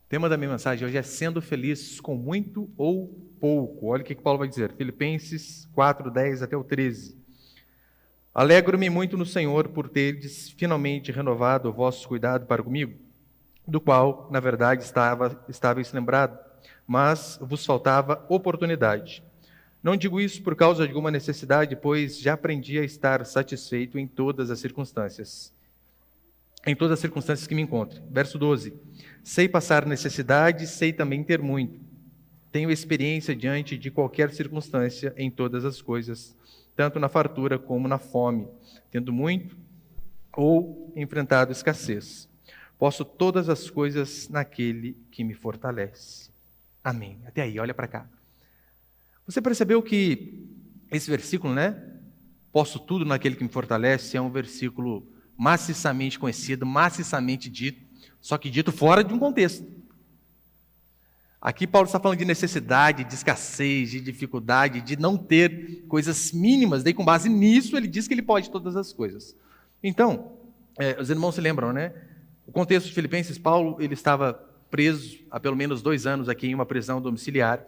O tema da minha mensagem hoje é sendo feliz com muito ou pouco. Olha o que Paulo vai dizer. Filipenses 4, 10 até o 13. Alegro-me muito no Senhor por teres finalmente renovado o vosso cuidado para comigo, do qual, na verdade, estáveis lembrado, mas vos faltava oportunidade. Não digo isso por causa de alguma necessidade, pois já aprendi a estar satisfeito em todas as circunstâncias. Em todas as circunstâncias que me encontro. Verso 12. Sei passar necessidade, sei também ter muito. Tenho experiência diante de qualquer circunstância em todas as coisas, tanto na fartura como na fome, tendo muito ou enfrentado escassez. Posso todas as coisas naquele que me fortalece. Amém. Até aí, olha para cá. Você percebeu que esse versículo, né? Posso tudo naquele que me fortalece, é um versículo maciçamente conhecido, maciçamente dito, só que dito fora de um contexto. Aqui Paulo está falando de necessidade, de escassez, de dificuldade, de não ter coisas mínimas. Daí, com base nisso, ele diz que ele pode todas as coisas. Então, os irmãos se lembram, né? O contexto de Filipenses, Paulo, ele estava preso há pelo menos 2 anos aqui em uma prisão domiciliar.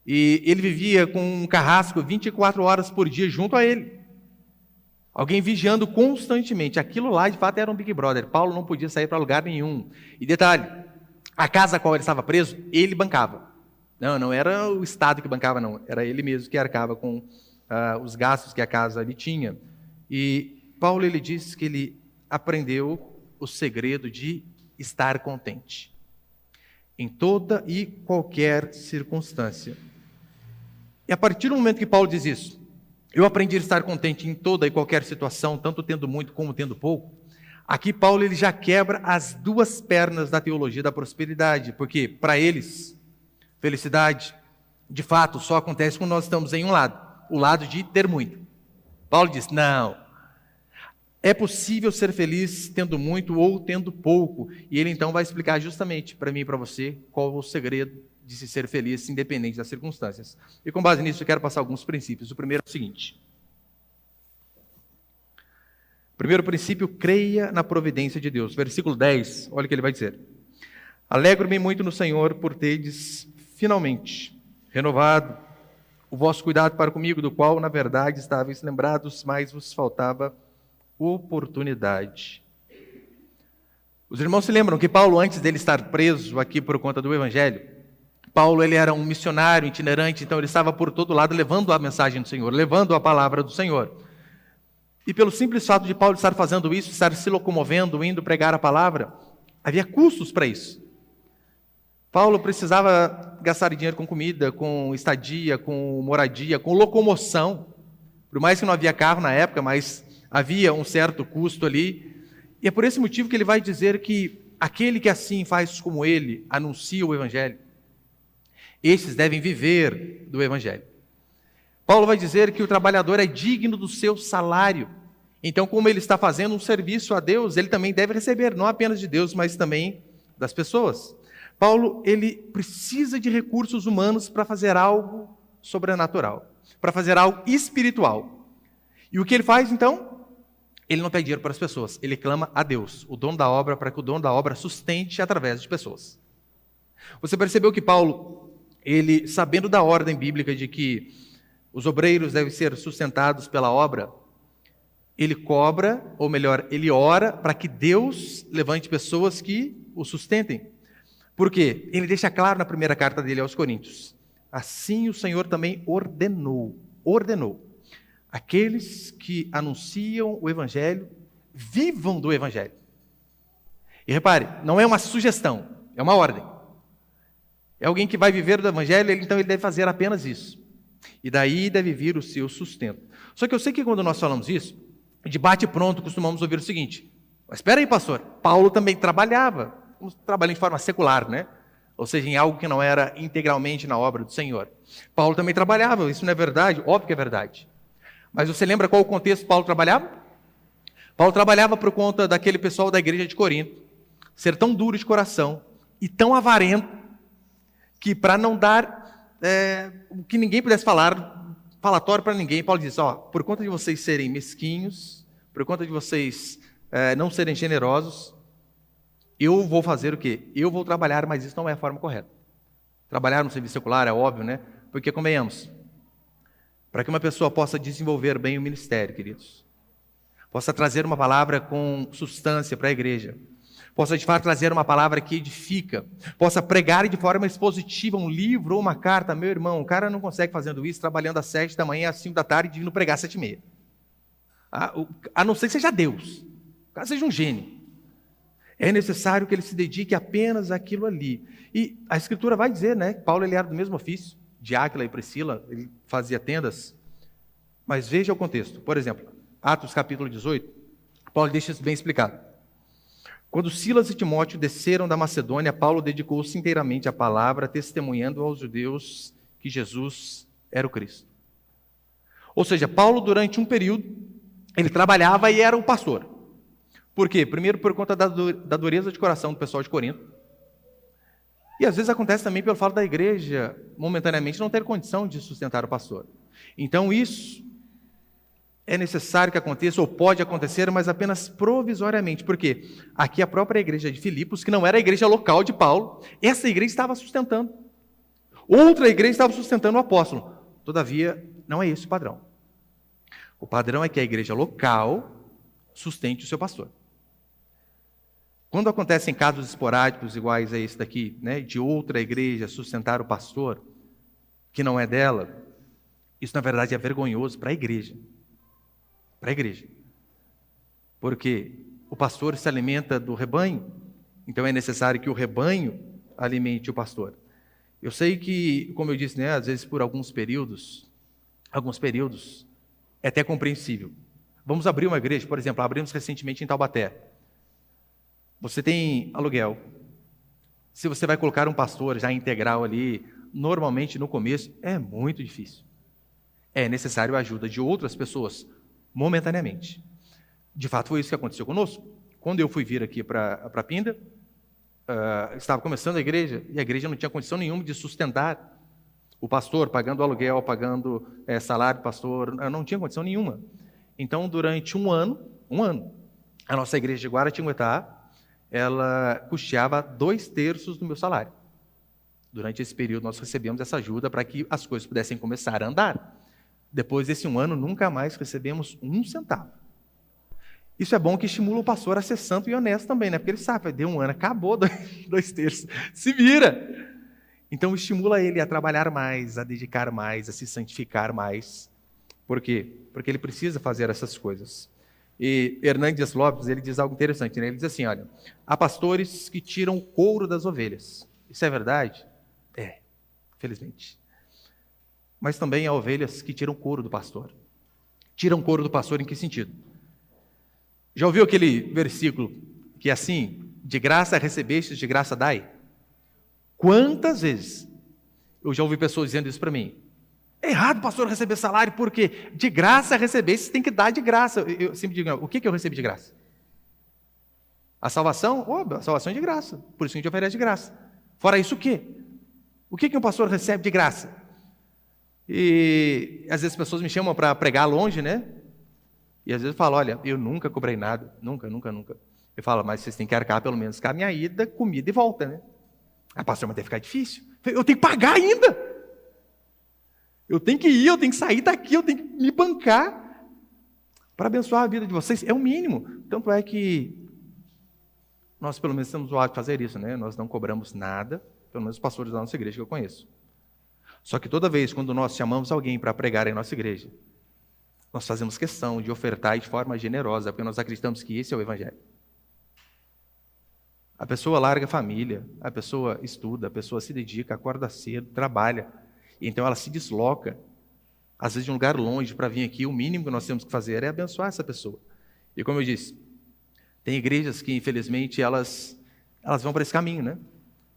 E ele vivia com um carrasco 24 horas por dia junto a ele. Alguém vigiando constantemente. Aquilo lá, de fato, era um Big Brother. Paulo não podia sair para lugar nenhum. E detalhe, a casa a qual ele estava preso, ele bancava. Não era o Estado que bancava, não. Era ele mesmo que arcava com os gastos que a casa ali tinha. E Paulo, ele diz que ele aprendeu o segredo de estar contente. Em toda e qualquer circunstância. E a partir do momento que Paulo diz isso, eu aprendi a estar contente em toda e qualquer situação, tanto tendo muito como tendo pouco. Aqui Paulo ele já quebra as 2 pernas da teologia da prosperidade, porque para eles, felicidade, de fato, só acontece quando nós estamos em um lado, o lado de ter muito. Paulo diz, não, é possível ser feliz tendo muito ou tendo pouco, e ele então vai explicar justamente para mim e para você qual é o segredo de se ser feliz, independente das circunstâncias. E com base nisso, eu quero passar alguns princípios. O primeiro é o seguinte. Primeiro princípio, creia na providência de Deus. Versículo 10, olha o que ele vai dizer. Alegro-me muito no Senhor por teres finalmente renovado o vosso cuidado para comigo, do qual, na verdade, estáveis lembrados, mas vos faltava oportunidade. Os irmãos se lembram que Paulo, antes dele estar preso aqui por conta do Evangelho, Paulo ele era um missionário itinerante, então ele estava por todo lado levando a mensagem do Senhor, levando a palavra do Senhor. E pelo simples fato de Paulo estar fazendo isso, estar se locomovendo, indo pregar a palavra, havia custos para isso. Paulo precisava gastar dinheiro com comida, com estadia, com moradia, com locomoção. Por mais que não havia carro na época, mas havia um certo custo ali. E é por esse motivo que ele vai dizer que aquele que assim faz como ele, anuncia o Evangelho, estes devem viver do Evangelho. Paulo vai dizer que o trabalhador é digno do seu salário. Então, como ele está fazendo um serviço a Deus, ele também deve receber, não apenas de Deus, mas também das pessoas. Paulo, ele precisa de recursos humanos para fazer algo sobrenatural, para fazer algo espiritual. E o que ele faz, então? Ele não pede dinheiro para as pessoas, ele clama a Deus, o dono da obra, para que o dono da obra sustente através de pessoas. Você percebeu que Paulo, ele, sabendo da ordem bíblica de que os obreiros devem ser sustentados pela obra, ele cobra, ou melhor, ele ora para que Deus levante pessoas que o sustentem. Por quê? Ele deixa claro na primeira carta dele aos Coríntios. Assim o Senhor também ordenou, aqueles que anunciam o Evangelho, vivam do Evangelho. E repare, não é uma sugestão, é uma ordem. É alguém que vai viver do Evangelho, então ele deve fazer apenas isso. E daí deve vir o seu sustento. Só que eu sei que quando nós falamos isso, de bate pronto costumamos ouvir o seguinte: mas espera aí, pastor, Paulo também trabalhava de forma secular, né? Ou seja, em algo que não era integralmente na obra do Senhor. Paulo também trabalhava, isso não é verdade? Óbvio que é verdade. Mas você lembra qual o contexto Paulo trabalhava? Paulo trabalhava por conta daquele pessoal da igreja de Corinto, ser tão duro de coração e tão avarento, que para não dar o que ninguém pudesse falar, falatório para ninguém, Paulo diz, por conta de vocês serem mesquinhos, por conta de vocês não serem generosos, eu vou fazer o quê? Eu vou trabalhar, mas isso não é a forma correta. Trabalhar no serviço secular é óbvio, né? Porque, convenhamos, para que uma pessoa possa desenvolver bem o ministério, queridos, possa trazer uma palavra com substância para a igreja, possa de fato trazer uma palavra que edifica, possa pregar de forma expositiva um livro ou uma carta. Meu irmão, o cara não consegue fazendo isso, trabalhando às 7 da manhã, às 5 da tarde, e vindo pregar às 7h30. A não ser que seja Deus, o cara seja um gênio. É necessário que ele se dedique apenas àquilo ali. E a Escritura vai dizer, né? Paulo ele era do mesmo ofício, de Áquila e Priscila, ele fazia tendas. Mas veja o contexto. Por exemplo, Atos capítulo 18, Paulo deixa isso bem explicado. Quando Silas e Timóteo desceram da Macedônia, Paulo dedicou-se inteiramente à palavra, testemunhando aos judeus que Jesus era o Cristo. Ou seja, Paulo, durante um período, ele trabalhava e era o pastor. Por quê? Primeiro, por conta da dureza de coração do pessoal de Corinto. E às vezes acontece também pelo fato da igreja, momentaneamente, não ter condição de sustentar o pastor. Então isso é necessário que aconteça, ou pode acontecer, mas apenas provisoriamente. Por quê? Aqui a própria igreja de Filipos, que não era a igreja local de Paulo, essa igreja estava sustentando. Outra igreja estava sustentando o apóstolo. Todavia, não é esse o padrão. O padrão é que a igreja local sustente o seu pastor. Quando acontecem casos esporádicos iguais a esse daqui, né, de outra igreja sustentar o pastor, que não é dela, isso na verdade é vergonhoso para a igreja. Para a igreja. Porque o pastor se alimenta do rebanho, então é necessário que o rebanho alimente o pastor. Eu sei que, como eu disse, né, às vezes por alguns períodos, é até compreensível. Vamos abrir uma igreja, por exemplo, abrimos recentemente em Taubaté. Você tem aluguel. Se você vai colocar um pastor já integral ali, normalmente no começo, é muito difícil. É necessário a ajuda de outras pessoas, momentaneamente. De fato, foi isso que aconteceu conosco. Quando eu fui vir aqui para Pinda, estava começando a igreja, e a igreja não tinha condição nenhuma de sustentar o pastor, pagando aluguel, pagando salário do pastor, não tinha condição nenhuma. Então, durante um ano, a nossa igreja de Guaratinguetá, ela custeava 2/3 do meu salário. Durante esse período, nós recebemos essa ajuda para que as coisas pudessem começar a andar. Depois desse um ano, nunca mais recebemos um centavo. Isso é bom que estimula o pastor a ser santo e honesto também, né? Porque ele sabe, deu um ano, acabou 2/3, se vira. Então, estimula ele a trabalhar mais, a dedicar mais, a se santificar mais. Por quê? Porque ele precisa fazer essas coisas. E Hernandes Lopes, ele diz algo interessante, né? Ele diz assim, olha, há pastores que tiram o couro das ovelhas. Isso é verdade? É, felizmente. Mas também há ovelhas que tiram o couro do pastor. Tiram o couro do pastor em que sentido? Já ouviu aquele versículo que é assim, de graça recebestes, de graça dai? Quantas vezes eu já ouvi pessoas dizendo isso para mim? É errado, pastor, receber salário, porque de graça receber, você tem que dar de graça. Eu sempre digo, o que eu recebi de graça? A salvação? A salvação é de graça, por isso que a gente oferece de graça. Fora isso, o quê? O que um pastor recebe de graça? E às vezes as pessoas me chamam para pregar longe, né? E às vezes eu falo, olha, eu nunca cobrei nada, nunca. Eu falo, mas vocês têm que arcar pelo menos com a minha ida, comida e volta, né? Ah, pastor, mas deve ficar difícil. Eu tenho que pagar ainda. Eu tenho que ir, eu tenho que sair daqui, eu tenho que me bancar para abençoar a vida de vocês. É o mínimo. Tanto é que nós, pelo menos, temos o hábito de fazer isso, né? Nós não cobramos nada, pelo menos os pastores da nossa igreja que eu conheço. Só que toda vez, quando nós chamamos alguém para pregar em nossa igreja, nós fazemos questão de ofertar de forma generosa, porque nós acreditamos que esse é o Evangelho. A pessoa larga a família, a pessoa estuda, a pessoa se dedica, acorda cedo, trabalha. Então ela se desloca, às vezes de um lugar longe para vir aqui. O mínimo que nós temos que fazer é abençoar essa pessoa. E como eu disse, tem igrejas que infelizmente elas vão para esse caminho, né?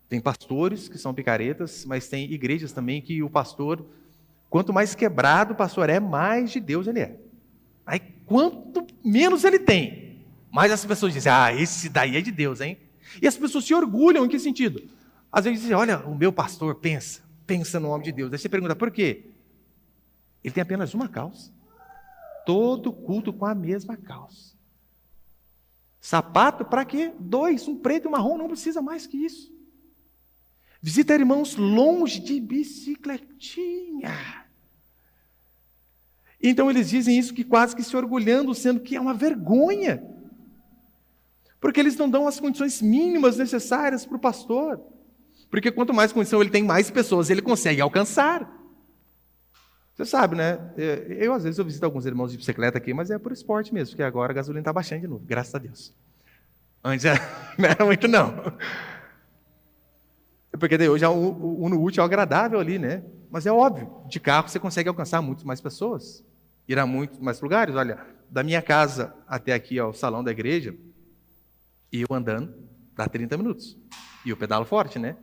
Tem pastores que são picaretas, mas tem igrejas também que o pastor, quanto mais quebrado o pastor é, mais de Deus ele é. Aí quanto menos ele tem, mais as pessoas dizem, esse daí é de Deus, hein? E as pessoas se orgulham, em que sentido? Às vezes dizem, olha, o meu pastor pensa no nome de Deus. Aí você pergunta, por quê? Ele tem apenas uma causa. Todo culto com a mesma causa. Sapato, para quê? 2, um preto e um marrom, não precisa mais que isso. Visita irmãos longe de bicicletinha. Então eles dizem isso que quase que se orgulhando, sendo que é uma vergonha. Porque eles não dão as condições mínimas necessárias para o pastor. Porque quanto mais condição ele tem, mais pessoas ele consegue alcançar. Você sabe, né? Às vezes eu visito alguns irmãos de bicicleta aqui, mas é por esporte mesmo, porque agora a gasolina está baixando de novo, graças a Deus. Antes não era muito, não. É porque daí hoje é o uno útil, agradável ali, né? Mas é óbvio, de carro você consegue alcançar muitas mais pessoas, ir a muitos mais lugares. Olha, da minha casa até aqui ao salão da igreja, e eu andando, dá 30 minutos. E eu pedalo forte, né?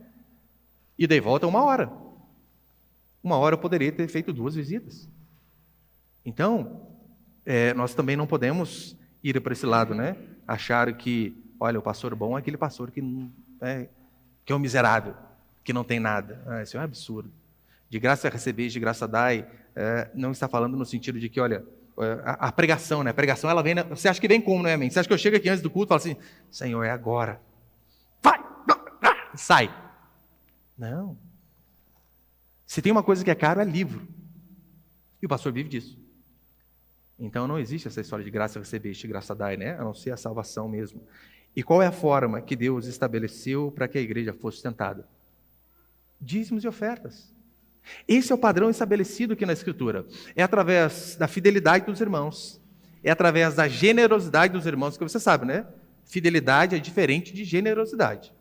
E daí volta 1 hora. 1 hora eu poderia ter feito 2 visitas. Então, nós também não podemos ir para esse lado, né? Achar que, olha, o pastor bom é aquele pastor que é um miserável, que não tem nada. Isso é um absurdo. De graça recebeis, de graça dai, não está falando no sentido de que, olha, a pregação, né? A pregação, ela vem, você acha que vem como, né, amém? Você acha que eu chego aqui antes do culto e falo assim, Senhor, é agora. Vai! Sai! Não. Se tem uma coisa que é caro, é livro. E o pastor vive disso. Então não existe essa história de graça recebeste, de graça dai, né? A não ser a salvação mesmo. E qual é a forma que Deus estabeleceu para que a igreja fosse sustentada? Dízimos e ofertas. Esse é o padrão estabelecido aqui na Escritura. É através da fidelidade dos irmãos. É através da generosidade dos irmãos, que você sabe, né? Fidelidade é diferente de generosidade.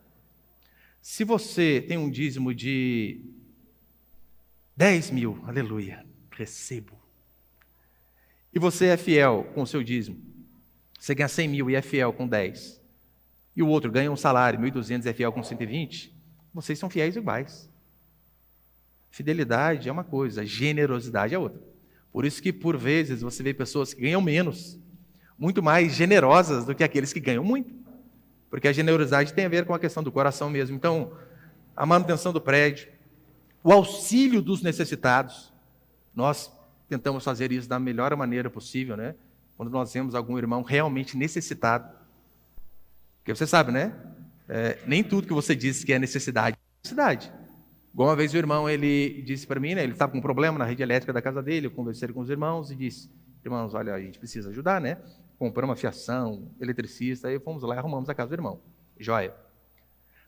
Se você tem um dízimo de 10 mil, aleluia, recebo. E você é fiel com o seu dízimo. Você ganha 100 mil e é fiel com 10. E o outro ganha um salário, 1.200 e é fiel com 120. Vocês são fiéis iguais. Fidelidade é uma coisa, generosidade é outra. Por isso que, por vezes, você vê pessoas que ganham menos, muito mais generosas do que aqueles que ganham muito. Porque a generosidade tem a ver com a questão do coração mesmo. Então, a manutenção do prédio, o auxílio dos necessitados, nós tentamos fazer isso da melhor maneira possível, né? Quando nós vemos algum irmão realmente necessitado. Porque você sabe, né? Nem tudo que você diz que é necessidade é necessidade. Igual uma vez o irmão, ele disse para mim, né? Ele estava com um problema na rede elétrica da casa dele, eu conversei com os irmãos e disse, irmãos, olha, a gente precisa ajudar, né? Compramos uma fiação, eletricista, aí fomos lá e arrumamos a casa do irmão. Joia.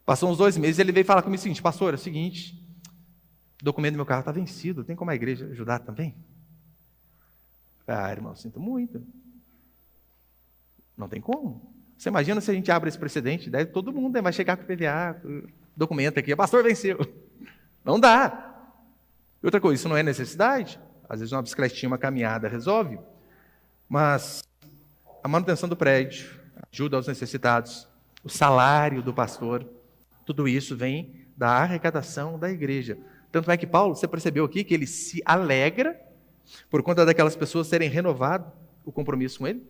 Passou uns 2 meses, ele veio falar comigo o seguinte, pastor, é o seguinte, o documento do meu carro está vencido, tem como a igreja ajudar também? Irmão, sinto muito. Não tem como. Você imagina se a gente abre esse precedente, daí todo mundo vai chegar com o PVA, documento aqui, o pastor venceu. Não dá. E outra coisa, isso não é necessidade. Às vezes uma bicicletinha, uma caminhada resolve. Mas a manutenção do prédio, ajuda aos necessitados, o salário do pastor, tudo isso vem da arrecadação da igreja. Tanto é que Paulo, você percebeu aqui que ele se alegra por conta daquelas pessoas terem renovado o compromisso com ele?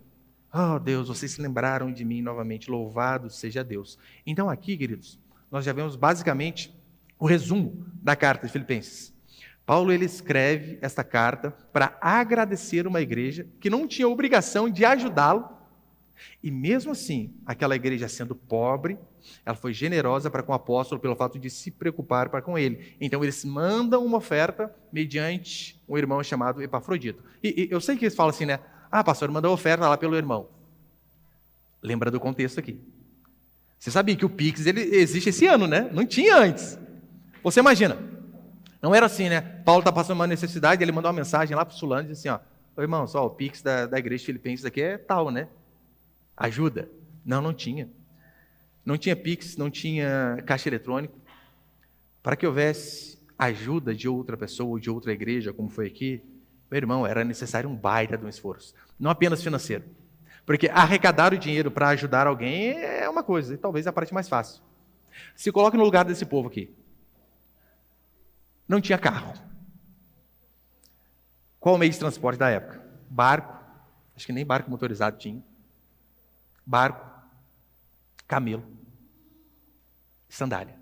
Oh, Deus, vocês se lembraram de mim novamente, louvado seja Deus. Então aqui, queridos, nós já vemos basicamente o resumo da carta de Filipenses. Paulo, ele escreve esta carta para agradecer uma igreja que não tinha obrigação de ajudá-lo, e mesmo assim, aquela igreja sendo pobre, ela foi generosa para com o apóstolo pelo fato de se preocupar para com ele. Então eles mandam uma oferta mediante um irmão chamado Epafrodito. E eu sei que eles falam assim, né? Pastor, mandou oferta lá pelo irmão. Lembra do contexto aqui. Você sabia que o Pix ele existe esse ano, né? Não tinha antes. Você imagina, não era assim, né? Paulo está passando uma necessidade, ele mandou uma mensagem lá para o Sulano e disse assim, ó, irmão, só o Pix da igreja de Filipenses aqui é tal, né? Ajuda. Não tinha. Não tinha Pix, não tinha caixa eletrônico. Para que houvesse ajuda de outra pessoa ou de outra igreja, como foi aqui, meu irmão, era necessário um baita de um esforço. Não apenas financeiro. Porque arrecadar o dinheiro para ajudar alguém é uma coisa, e talvez a parte mais fácil. Se coloque no lugar desse povo aqui. Não tinha carro. Qual o meio de transporte da época? Barco. Acho que nem barco motorizado tinha. Barco. Camelo. Sandália.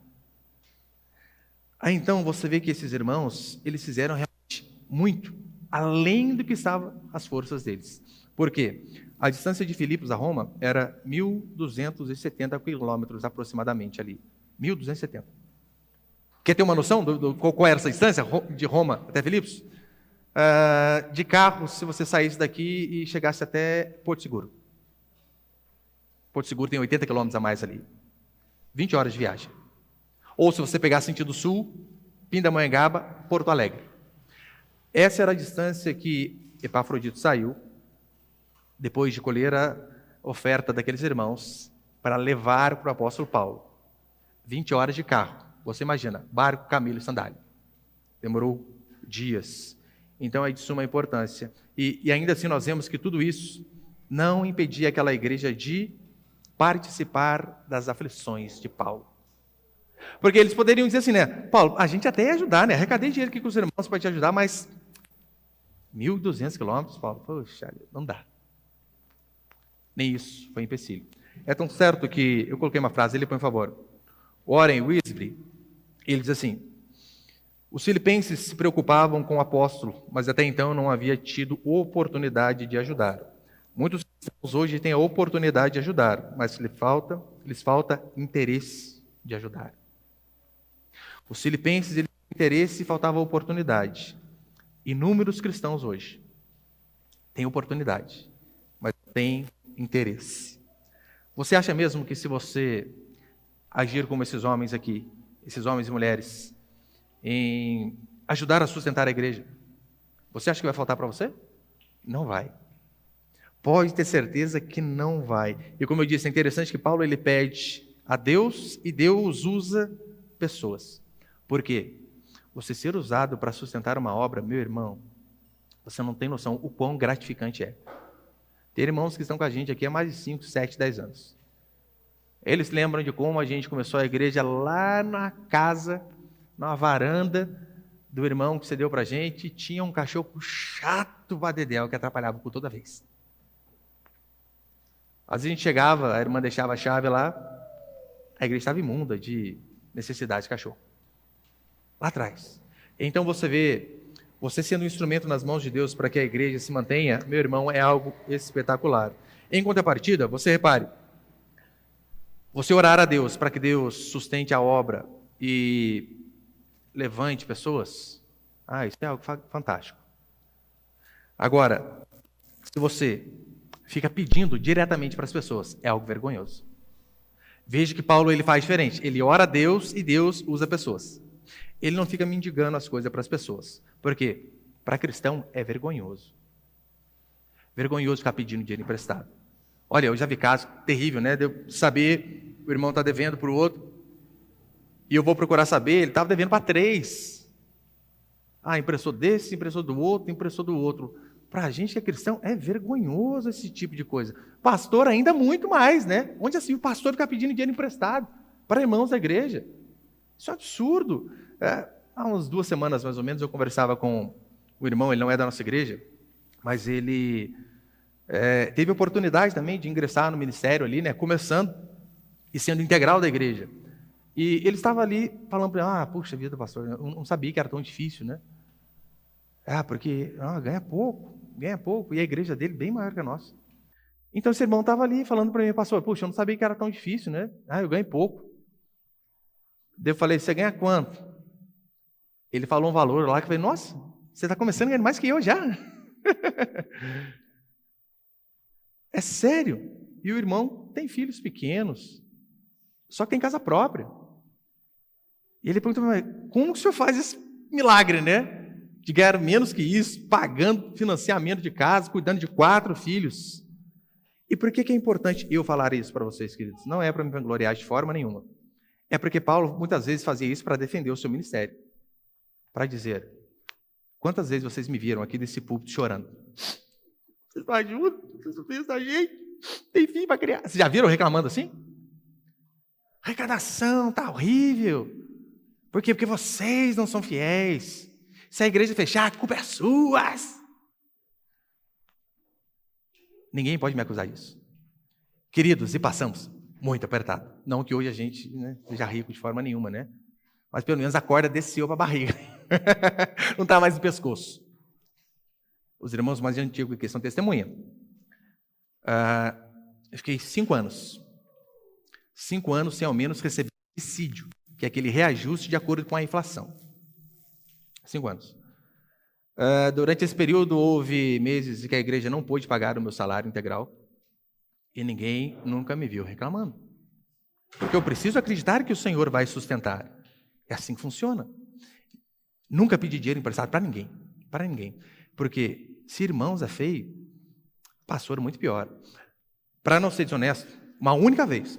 Aí então você vê que esses irmãos, eles fizeram realmente muito, além do que estavam as forças deles. Por quê? A distância de Filipos a Roma era 1.270 quilômetros aproximadamente ali. 1.270. Quer ter uma noção qual era essa distância de Roma até Filipos? De carro, se você saísse daqui e chegasse até Porto Seguro. Porto Seguro tem 80 quilômetros a mais ali. 20 horas de viagem. Ou se você pegar sentido sul, Pindamonhangaba, Porto Alegre. Essa era a distância que Epafrodito saiu, depois de colher a oferta daqueles irmãos, para levar para o apóstolo Paulo. 20 horas de carro. Você imagina, barco, camelo e sandália. Demorou dias. Então é de suma importância. E ainda assim nós vemos que tudo isso não impedia aquela igreja de participar das aflições de Paulo. Porque eles poderiam dizer assim, né? Paulo, a gente até ia ajudar, né? Arrecadei dinheiro aqui com os irmãos para te ajudar, mas 1.200 quilômetros, Paulo, poxa, não dá. Nem isso foi empecilho. É tão certo que, eu coloquei uma frase, ele põe, por favor. Warren Wiersbe, ele diz assim, os filipenses se preocupavam com o apóstolo, mas até então não havia tido oportunidade de ajudar. Muitos cristãos hoje têm a oportunidade de ajudar, mas lhes falta interesse de ajudar. Os filipenses, eles tinham interesse e faltava oportunidade. Inúmeros cristãos hoje têm oportunidade, mas não têm interesse. Você acha mesmo que se você agir como esses homens aqui, esses homens e mulheres, em ajudar a sustentar a igreja, você acha que vai faltar para você? Não vai. Pode ter certeza que não vai. E como eu disse, é interessante que Paulo ele pede a Deus e Deus usa pessoas. Por quê? Você ser usado para sustentar uma obra, meu irmão, você não tem noção o quão gratificante é. Tem irmãos que estão com a gente aqui há mais de 5, 7, 10 anos. Eles lembram de como a gente começou a igreja lá na casa, na varanda do irmão que você deu para a gente, tinha um cachorro chato vadedel que atrapalhava por toda vez. Às vezes a gente chegava, a irmã deixava a chave lá, a igreja estava imunda de necessidade de cachorro. Lá atrás. Então você vê, você sendo um instrumento nas mãos de Deus para que a igreja se mantenha, meu irmão, é algo espetacular. Em contrapartida, você repare, você orar a Deus para que Deus sustente a obra e levante pessoas, isso é algo fantástico. Agora, se você fica pedindo diretamente para as pessoas, é algo vergonhoso. Veja que Paulo ele faz diferente, ele ora a Deus e Deus usa pessoas. Ele não fica mendigando as coisas para as pessoas. Por quê? Para cristão é vergonhoso. Vergonhoso ficar pedindo dinheiro emprestado. Olha, eu já vi caso terrível, né? De eu saber, o irmão está devendo para o outro, e eu vou procurar saber, ele estava devendo para 3. Emprestou desse, emprestou do outro. Para a gente que é cristão, é vergonhoso esse tipo de coisa. Pastor ainda muito mais, né? Onde assim o pastor fica pedindo dinheiro emprestado para irmãos da igreja? Isso é absurdo. Há umas 2 semanas, mais ou menos, eu conversava com o irmão, ele não é da nossa igreja, mas ele teve a oportunidade também de ingressar no ministério ali, né, começando e sendo integral da igreja. E ele estava ali falando para mim, puxa vida, pastor, eu não sabia que era tão difícil, né? Porque ganha pouco, e a igreja dele bem maior que a nossa. Então esse irmão estava ali falando para mim, pastor, puxa, eu não sabia que era tão difícil, né? Eu ganho pouco. Daí eu falei, você ganha quanto? Ele falou um valor lá que eu falei, nossa, você está começando a ganhar mais que eu já. É sério. E o irmão tem filhos pequenos, só que tem casa própria. E ele perguntou, mas como que o senhor faz esse milagre, né? De ganhar menos que isso, pagando financiamento de casa, cuidando de 4 filhos. E por que é importante eu falar isso para vocês, queridos? Não é para me vangloriar de forma nenhuma. É porque Paulo muitas vezes fazia isso para defender o seu ministério. Para dizer, quantas vezes vocês me viram aqui desse púlpito chorando? Vocês não ajudam, vocês não pensam a gente, tem filho para criar. Vocês já viram reclamando assim? A arrecadação está horrível. Por quê? Porque vocês não são fiéis. Se a igreja fechar, a culpa é sua. Ninguém pode me acusar disso. Queridos, e passamos muito apertado. Não que hoje a gente seja rico de forma nenhuma, né? Mas pelo menos a corda desceu para a barriga. Não está mais no pescoço. Os irmãos mais antigos aqui são testemunha. Eu fiquei 5 anos. 5 anos sem ao menos receber subsídio, que é aquele reajuste de acordo com a inflação. 5 anos. Durante esse período, houve meses em que a igreja não pôde pagar o meu salário integral e ninguém nunca me viu reclamando. Porque eu preciso acreditar que o Senhor vai sustentar. É assim que funciona. Nunca pedi dinheiro emprestado para ninguém. Para ninguém. Porque se irmãos é feio, pastor é muito pior. Para não ser desonesto, uma única vez.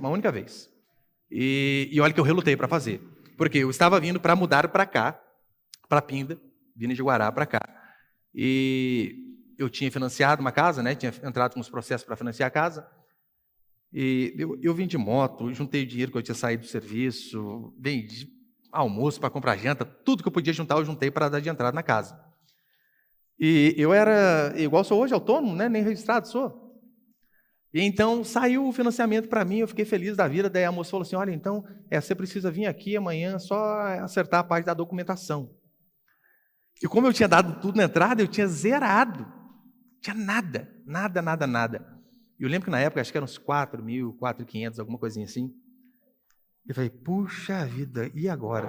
E olha que eu relutei para fazer. Porque eu estava vindo para mudar para cá, para Pinda, vindo de Guará para cá. E eu tinha financiado uma casa, né? Tinha entrado com os processos para financiar a casa. E eu vim de moto, juntei o dinheiro que eu tinha saído do serviço, vendi almoço para comprar janta, tudo que eu podia juntar, eu juntei para dar de entrada na casa. E eu era, igual sou hoje, autônomo, né? Nem registrado sou. E então saiu o financiamento para mim, eu fiquei feliz da vida. Daí a moça falou assim: olha, então você precisa vir aqui amanhã só acertar a parte da documentação. E como eu tinha dado tudo na entrada, eu tinha zerado. Tinha nada. E eu lembro que na época, acho que eram uns 4.000, 4.500, alguma coisinha assim. Eu falei, puxa vida, e agora?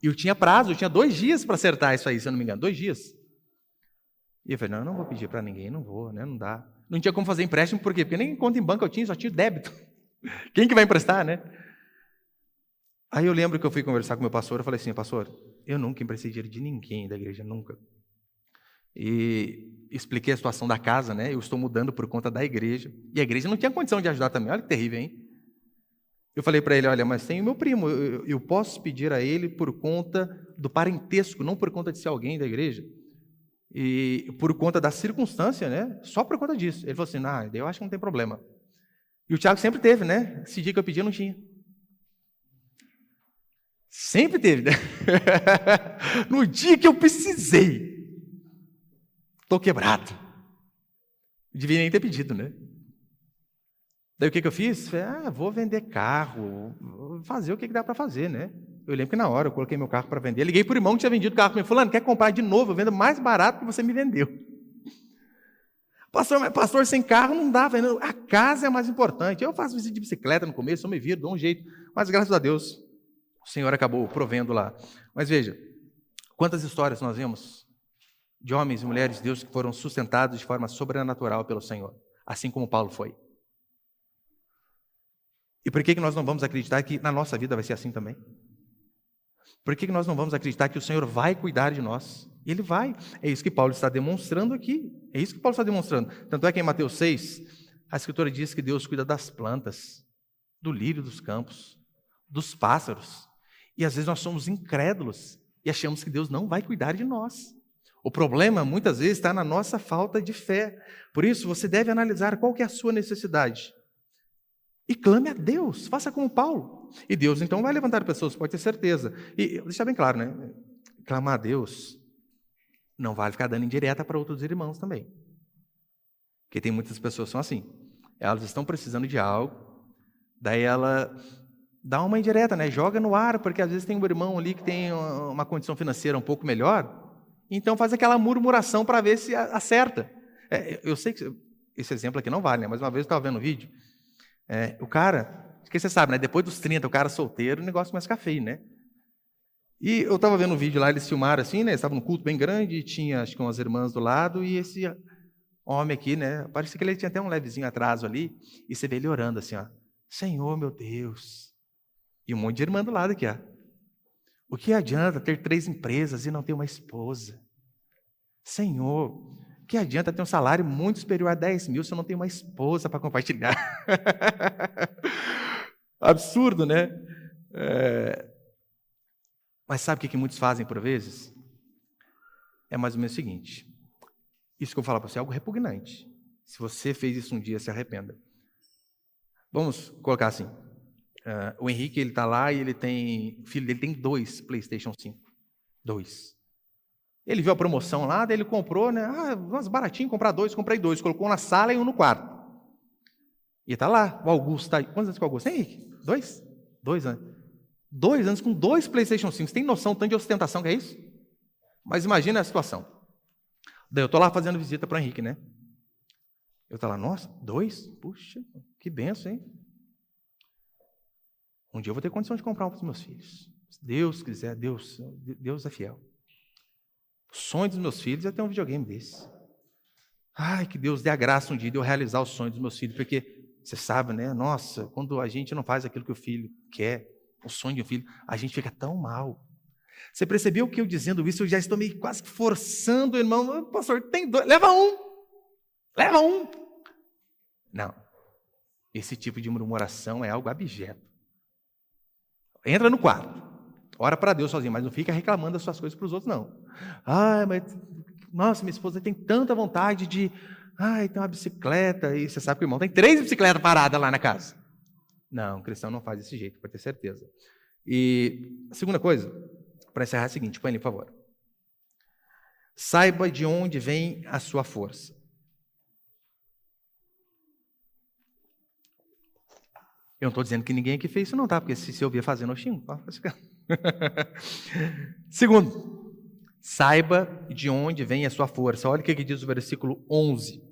E eu tinha prazo, eu tinha 2 dias para acertar isso aí, se eu não me engano, 2 dias. E eu falei, não, eu não vou pedir para ninguém, não vou, né? Não dá. Não tinha como fazer empréstimo, por quê? Porque nem conta em banco eu tinha, só tinha débito. Quem que vai emprestar, né? Aí eu lembro que eu fui conversar com meu pastor, eu falei assim, pastor, eu nunca emprestei dinheiro de ninguém da igreja, nunca. E expliquei a situação da casa, né? Eu estou mudando por conta da igreja. E a igreja não tinha condição de ajudar também. Olha que terrível, hein? Eu falei para ele, olha, mas tem o meu primo, eu posso pedir a ele por conta do parentesco, não por conta de ser alguém da igreja. E por conta da circunstância, né? Só por conta disso. Ele falou assim, eu acho que não tem problema. E o Tiago sempre teve, né? Esse dia que eu pedi, eu não tinha. Sempre teve, né? No dia que eu precisei, estou quebrado. Devia nem ter pedido, né? Daí o que eu fiz? Falei, vou vender carro, vou fazer o que dá para fazer, né? Eu lembro que na hora eu coloquei meu carro para vender, liguei para o irmão que tinha vendido o carro para mim, fulano, quer comprar de novo? Eu vendo mais barato que você me vendeu. Pastor, sem carro não dá, a casa é mais importante. Eu faço visita de bicicleta no começo, eu me viro, dou um jeito, mas graças a Deus, o Senhor acabou provendo lá. Mas veja, quantas histórias nós vemos de homens e mulheres de Deus que foram sustentados de forma sobrenatural pelo Senhor, assim como Paulo foi. E por que nós não vamos acreditar que na nossa vida vai ser assim também? Por que nós não vamos acreditar que o Senhor vai cuidar de nós? Ele vai. É isso que Paulo está demonstrando aqui. É isso que Paulo está demonstrando. Tanto é que em Mateus 6, a Escritura diz que Deus cuida das plantas, do lírio dos campos, dos pássaros. E às vezes nós somos incrédulos e achamos que Deus não vai cuidar de nós. O problema, muitas vezes, está na nossa falta de fé. Por isso, você deve analisar qual que é a sua necessidade. E clame a Deus, faça como Paulo. E Deus, então, vai levantar pessoas, pode ter certeza. E deixar bem claro, né? Clamar a Deus não vale ficar dando indireta para outros irmãos também. Porque tem muitas pessoas que são assim. Elas estão precisando de algo, daí ela dá uma indireta, né? Joga no ar, porque às vezes tem um irmão ali que tem uma condição financeira um pouco melhor, então faz aquela murmuração para ver se acerta. Eu sei que esse exemplo aqui não vale, né? Mas uma vez eu estava vendo um vídeo, o cara, acho que você sabe, né? Depois dos 30, o cara solteiro, o negócio começa a ficar feio, né? E eu estava vendo um vídeo lá, eles filmaram assim, né? Estava num culto bem grande, tinha acho que umas irmãs do lado, e esse homem aqui, né? Parecia que ele tinha até um levezinho atraso ali, e você vê ele orando assim, ó. Senhor, meu Deus. E um monte de irmã do lado aqui, ó. O que adianta ter 3 empresas e não ter uma esposa? Senhor, o que adianta ter um salário muito superior a 10 mil se eu não tenho uma esposa para compartilhar? Absurdo, né? Mas sabe o que muitos fazem por vezes? É mais ou menos o seguinte. Isso que eu vou falar para você é algo repugnante. Se você fez isso um dia, se arrependa. Vamos colocar assim. O Henrique, ele está lá e o filho dele tem 2 PlayStation 5. 2. Ele viu a promoção lá, daí ele comprou, né? Mas baratinho, comprar 2, comprei 2. Colocou um na sala e um no quarto. E está lá, o Augusto está aí. Quantos anos que o Augusto tem, Henrique? 2? 2 anos. 2 anos com 2 PlayStation 5. Você tem noção do tanto de ostentação que é isso? Mas imagina a situação. Daí eu estou lá fazendo visita para o Henrique, né? Eu estou lá, nossa, 2? Puxa, que benção, hein? Um dia eu vou ter condição de comprar um para os meus filhos. Se Deus quiser, Deus é fiel. O sonho dos meus filhos é ter um videogame desse. Ai, que Deus dê a graça um dia de eu realizar o sonho dos meus filhos, porque você sabe, né? Nossa, quando a gente não faz aquilo que o filho quer, o sonho do filho, a gente fica tão mal. Você percebeu que eu dizendo isso, eu já estou meio quase forçando o irmão, pastor, tem 2, leva um. Não, esse tipo de murmuração é algo abjeto. Entra no quarto, ora para Deus sozinho, mas não fica reclamando das suas coisas para os outros, não. Ai, mas, nossa, minha esposa tem tanta vontade de, tem uma bicicleta, e você sabe que o irmão tem 3 bicicletas paradas lá na casa. Não, o cristão não faz desse jeito, pode ter certeza. E a segunda coisa, para encerrar, é a seguinte, põe ali, por favor. Saiba de onde vem a sua força. Eu não estou dizendo que ninguém aqui fez isso não, tá? Porque se eu ouvir fazendo, eu xingo. Segundo, saiba de onde vem a sua força. Olha o que diz o versículo 11.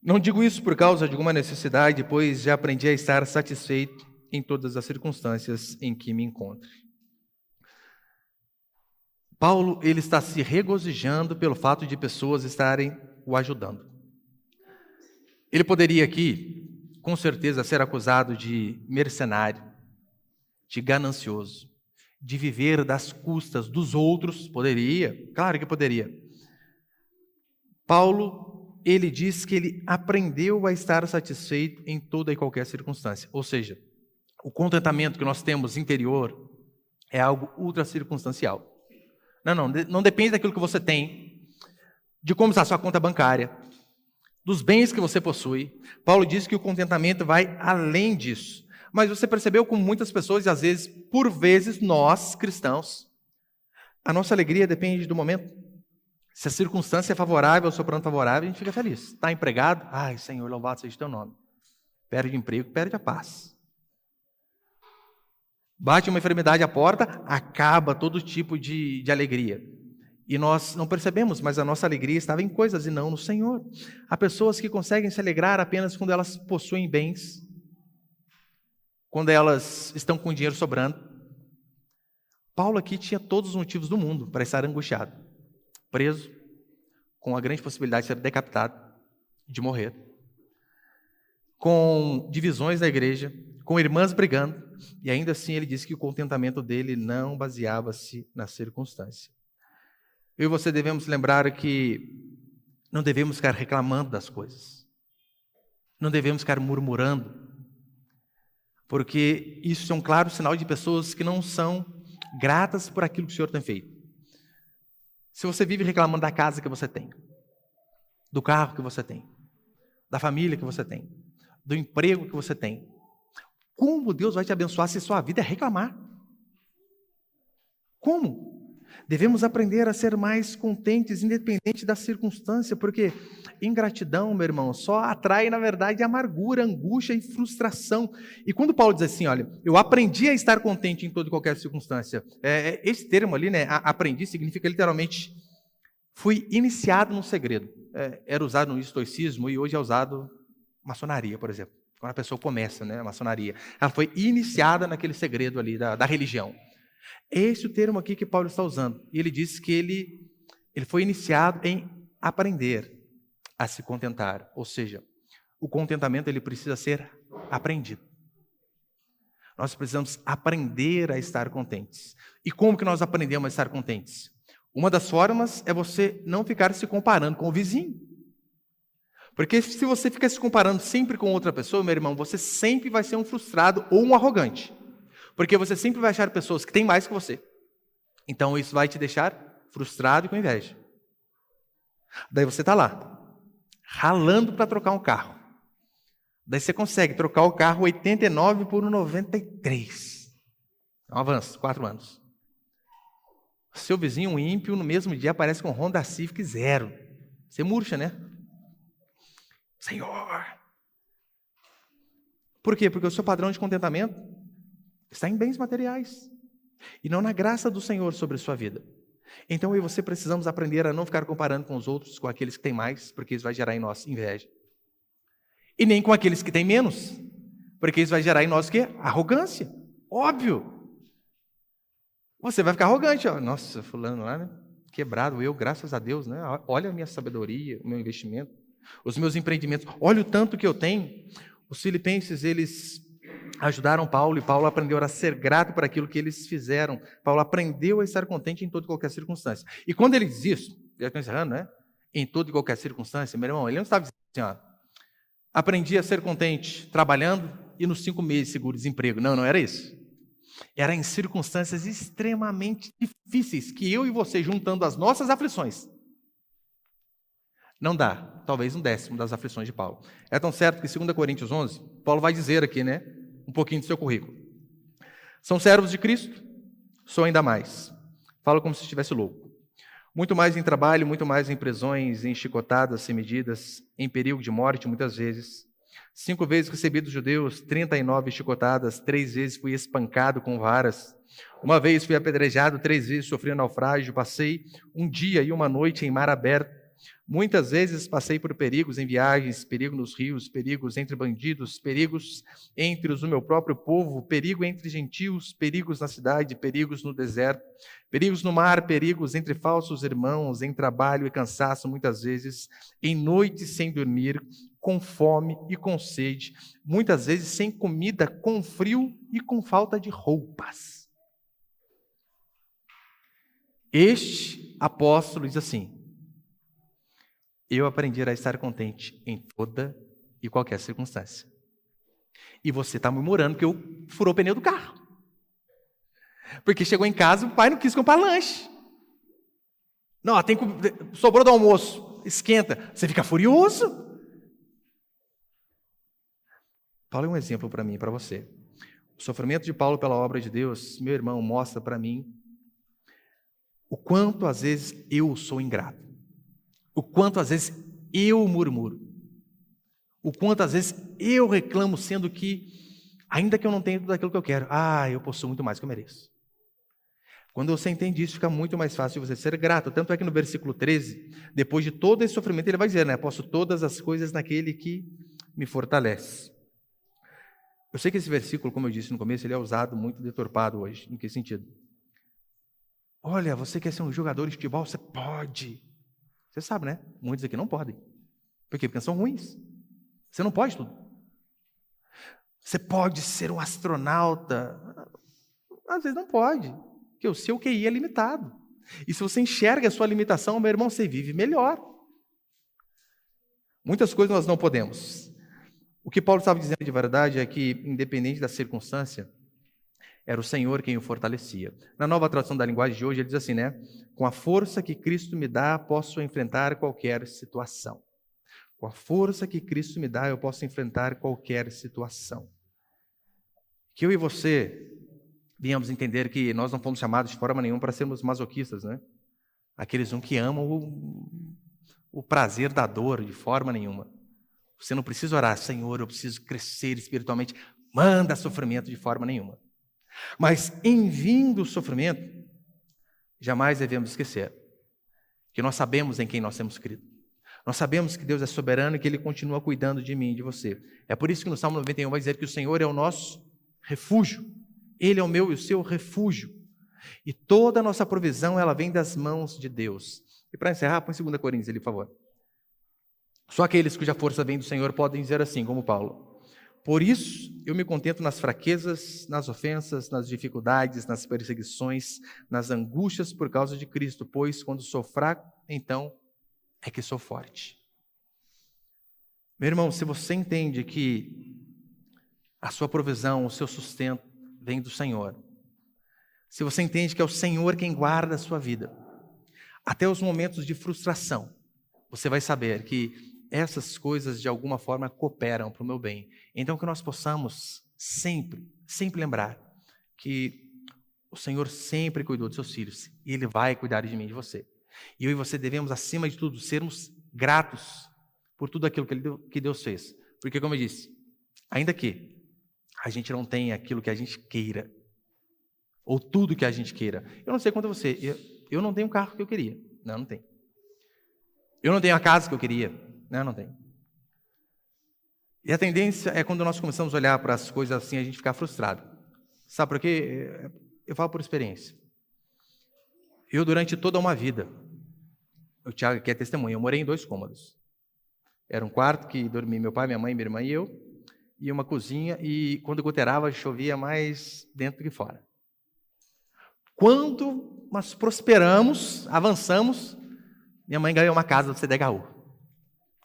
Não digo isso por causa de alguma necessidade, pois já aprendi a estar satisfeito em todas as circunstâncias em que me encontro. Paulo, ele está se regozijando pelo fato de pessoas estarem o ajudando. Ele poderia aqui, com certeza, ser acusado de mercenário, de ganancioso, de viver das custas dos outros. Poderia, claro que poderia. Paulo, ele diz que ele aprendeu a estar satisfeito em toda e qualquer circunstância. Ou seja, o contentamento que nós temos interior é algo ultra circunstancial. Não depende daquilo que você tem, de como está a sua conta bancária, dos bens que você possui. Paulo diz que o contentamento vai além disso. Mas você percebeu como muitas pessoas, e às vezes, por vezes, nós, cristãos, a nossa alegria depende do momento. Se a circunstância é favorável, soprando favorável, a gente fica feliz. Está empregado? Ai, Senhor, louvado seja o teu nome. Perde o emprego, perde a paz. Bate uma enfermidade à porta, acaba todo tipo de alegria. E nós não percebemos, mas a nossa alegria estava em coisas e não no Senhor. Há pessoas que conseguem se alegrar apenas quando elas possuem bens, quando elas estão com dinheiro sobrando. Paulo aqui tinha todos os motivos do mundo para estar angustiado, preso, com a grande possibilidade de ser decapitado, de morrer, com divisões na igreja, com irmãs brigando, e ainda assim ele disse que o contentamento dele não baseava-se na circunstância. Eu e você devemos lembrar que não devemos ficar reclamando das coisas, não devemos ficar murmurando, porque isso é um claro sinal de pessoas que não são gratas por aquilo que o Senhor tem feito. Se você vive reclamando da casa que você tem, do carro que você tem, da família que você tem, do emprego que você tem, como Deus vai te abençoar se sua vida é reclamar? Como? Devemos aprender a ser mais contentes, independente da circunstância, porque ingratidão, meu irmão, só atrai, na verdade, amargura, angústia e frustração. E quando Paulo diz assim, olha, eu aprendi a estar contente em toda e qualquer circunstância, esse termo ali, né, aprendi, significa literalmente, fui iniciado no segredo. Era usado no estoicismo e hoje é usado maçonaria, por exemplo. Quando a pessoa começa, né, a maçonaria, ela foi iniciada naquele segredo ali da religião. É esse o termo aqui que Paulo está usando. E ele diz que ele foi iniciado em aprender a se contentar. Ou seja, o contentamento ele precisa ser aprendido. Nós precisamos aprender a estar contentes. E como que nós aprendemos a estar contentes? Uma das formas é você não ficar se comparando com o vizinho. Porque se você ficar se comparando sempre com outra pessoa, meu irmão, você sempre vai ser um frustrado ou um arrogante. Porque você sempre vai achar pessoas que têm mais que você. Então isso vai te deixar frustrado e com inveja. Daí você está lá, ralando para trocar um carro. Daí você consegue trocar o carro 89 por um 93. É um avanço, 4 anos. Seu vizinho, um ímpio, no mesmo dia aparece com um Honda Civic 0. Você murcha, né? Senhor! Por quê? Porque o seu padrão de contentamento está em bens materiais e não na graça do Senhor sobre a sua vida. Então eu e você precisamos aprender a não ficar comparando com os outros, com aqueles que têm mais, porque isso vai gerar em nós inveja. E nem com aqueles que têm menos, porque isso vai gerar em nós o quê? Arrogância. Óbvio. Você vai ficar arrogante, ó. Nossa, fulano lá, né? Quebrado, eu, graças a Deus, né? Olha a minha sabedoria, o meu investimento, os meus empreendimentos. Olha o tanto que eu tenho. Os filipenses, eles ajudaram Paulo, e Paulo aprendeu a ser grato por aquilo que eles fizeram. Paulo aprendeu a estar contente em toda e qualquer circunstância. E quando ele diz isso, já estou encerrando, né? Em toda e qualquer circunstância, meu irmão, ele não estava dizendo assim, ó, aprendi a ser contente trabalhando e nos 5 meses seguro-desemprego. Não, não era isso. Era em circunstâncias extremamente difíceis, que eu e você, juntando as nossas aflições, não dá, talvez 1/10 das aflições de Paulo. É tão certo que 2 Coríntios 11, Paulo vai dizer aqui, né, um pouquinho do seu currículo. São servos de Cristo? Sou ainda mais. Falo como se estivesse louco. Muito mais em trabalho, muito mais em prisões, em chicotadas sem medidas, em perigo de morte muitas vezes. 5 vezes recebi dos judeus 39 chicotadas, 3 vezes fui espancado com varas. Uma vez fui apedrejado, 3 vezes sofri naufrágio, passei um dia e uma noite em mar aberto. Muitas vezes passei por perigos em viagens, perigo nos rios, perigos entre bandidos, perigos entre os do meu próprio povo, perigo entre gentios, perigos na cidade, perigos no deserto, perigos no mar, perigos entre falsos irmãos, em trabalho e cansaço muitas vezes, em noites sem dormir, com fome e com sede, muitas vezes sem comida, com frio e com falta de roupas. Este apóstolo diz assim: eu aprendi a estar contente em toda e qualquer circunstância. E você está murmurando que eu furou o pneu do carro. Porque chegou em casa, o pai não quis comprar lanche. Não, sobrou do almoço, esquenta. Você fica furioso. Paulo é um exemplo para mim e para você. O sofrimento de Paulo pela obra de Deus, meu irmão, mostra para mim o quanto às vezes eu sou ingrato. O quanto às vezes eu murmuro. O quanto às vezes eu reclamo, sendo que, ainda que eu não tenha tudo aquilo que eu quero, eu possuo muito mais do que eu mereço. Quando você entende isso, fica muito mais fácil de você ser grato. Tanto é que no versículo 13, depois de todo esse sofrimento, ele vai dizer, né? Posso todas as coisas naquele que me fortalece. Eu sei que esse versículo, como eu disse no começo, ele é usado muito deturpado hoje. Em que sentido? Olha, você quer ser um jogador de futebol? Você pode. Você sabe, né? Muitos aqui não podem. Por quê? Porque são ruins. Você não pode tudo. Você pode ser um astronauta. Às vezes não pode. Porque o seu QI é limitado. E se você enxerga a sua limitação, meu irmão, você vive melhor. Muitas coisas nós não podemos. O que Paulo estava dizendo de verdade é que, independente da circunstância, era o Senhor quem o fortalecia. Na nova tradução da linguagem de hoje, ele diz assim, né? Com a força que Cristo me dá, posso enfrentar qualquer situação. Com a força que Cristo me dá, eu posso enfrentar qualquer situação. Que eu e você venhamos entender que nós não fomos chamados de forma nenhuma para sermos masoquistas, né? Aqueles que amam o prazer da dor de forma nenhuma. Você não precisa orar, Senhor, eu preciso crescer espiritualmente. Manda sofrimento de forma nenhuma. Mas em vindo o sofrimento, jamais devemos esquecer que nós sabemos em quem nós temos crido. Nós sabemos que Deus é soberano e que Ele continua cuidando de mim e de você. É por isso que no Salmo 91 vai dizer que o Senhor é o nosso refúgio. Ele é o meu e o seu refúgio. E toda a nossa provisão, ela vem das mãos de Deus. E para encerrar, põe 2 Coríntios ali, por favor. Só aqueles cuja força vem do Senhor podem dizer assim, como Paulo: por isso eu me contento nas fraquezas, nas ofensas, nas dificuldades, nas perseguições, nas angústias por causa de Cristo, pois quando sou fraco, então é que sou forte. Meu irmão, se você entende que a sua provisão, o seu sustento vem do Senhor, se você entende que é o Senhor quem guarda a sua vida, até os momentos de frustração, você vai saber que essas coisas de alguma forma cooperam para o meu bem. Então que nós possamos sempre lembrar que o Senhor sempre cuidou dos seus filhos e Ele vai cuidar de mim e de você. E eu e você devemos, acima de tudo, sermos gratos por tudo aquilo que Deus fez. Porque, como eu disse, ainda que a gente não tenha aquilo que a gente queira, ou tudo que a gente queira. Eu não sei quanto a você, eu não tenho o carro que eu queria. Não tenho. Eu não tenho a casa que eu queria. Não tenho. E a tendência é quando nós começamos a olhar para as coisas assim, a gente ficar frustrado. Sabe por quê? Eu falo por experiência. Eu, durante toda uma vida, o Tiago aqui é testemunha, eu morei em 2 cômodos. Era um quarto que dormia meu pai, minha mãe, minha irmã e eu, e uma cozinha, e quando goteirava, chovia mais dentro que fora. Quando nós prosperamos, avançamos, minha mãe ganhou uma casa do CDHU.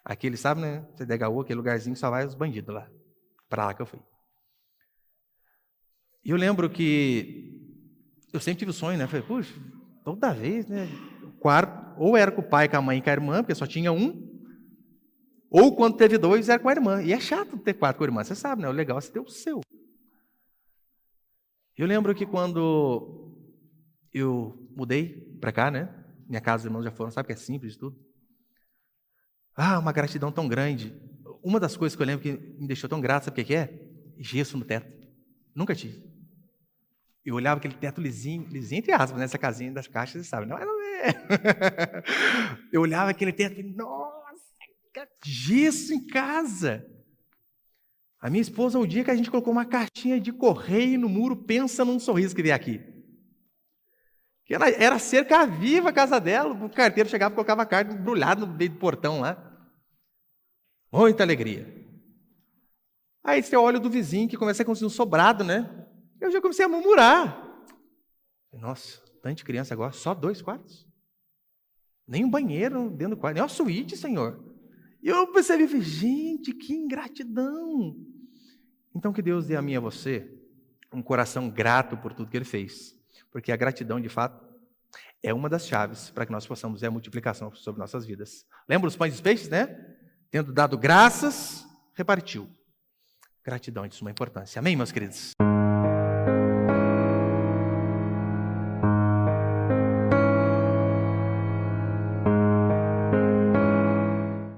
Aqui, eles sabem, né? CDHU, aquele lugarzinho que só vai os bandidos lá. Para lá que eu fui. E eu lembro que eu sempre tive o sonho, né? Falei, puxa, toda vez, né? O quarto, ou era com o pai, com a mãe e com a irmã, porque só tinha um, ou quando teve 2, era com a irmã. E é chato ter 4 com a irmã, você sabe, né? O legal é você ter o seu. Eu lembro que quando eu mudei para cá, né? Minha casa, os irmãos já foram, sabe que é simples e tudo. Uma gratidão tão grande. Uma das coisas que eu lembro que me deixou tão grato, sabe o que é? Gesso no teto. Nunca tive. Eu olhava aquele teto lisinho entre aspas, nessa casinha das caixas, você sabe, não é? Eu olhava aquele teto e nossa, gesso em casa. A minha esposa, o dia que a gente colocou uma caixinha de correio no muro, pensa num sorriso que veio aqui. Era cerca viva a casa dela, o carteiro chegava e colocava a carta embrulhada no meio do portão lá. Muita alegria. Aí você olha do vizinho que começa a construir um sobrado, né? Eu já comecei a murmurar. Nossa, tanta criança agora, só 2 quartos. Nem um banheiro dentro do quarto, nem uma suíte, Senhor. E eu percebi, gente, que ingratidão. Então que Deus dê a mim e a você um coração grato por tudo que Ele fez. Porque a gratidão, de fato, é uma das chaves para que nós possamos ver a multiplicação sobre nossas vidas. Lembra os pães e os peixes, né? Tendo dado graças, repartiu. Gratidão é de suma importância. Amém, meus queridos?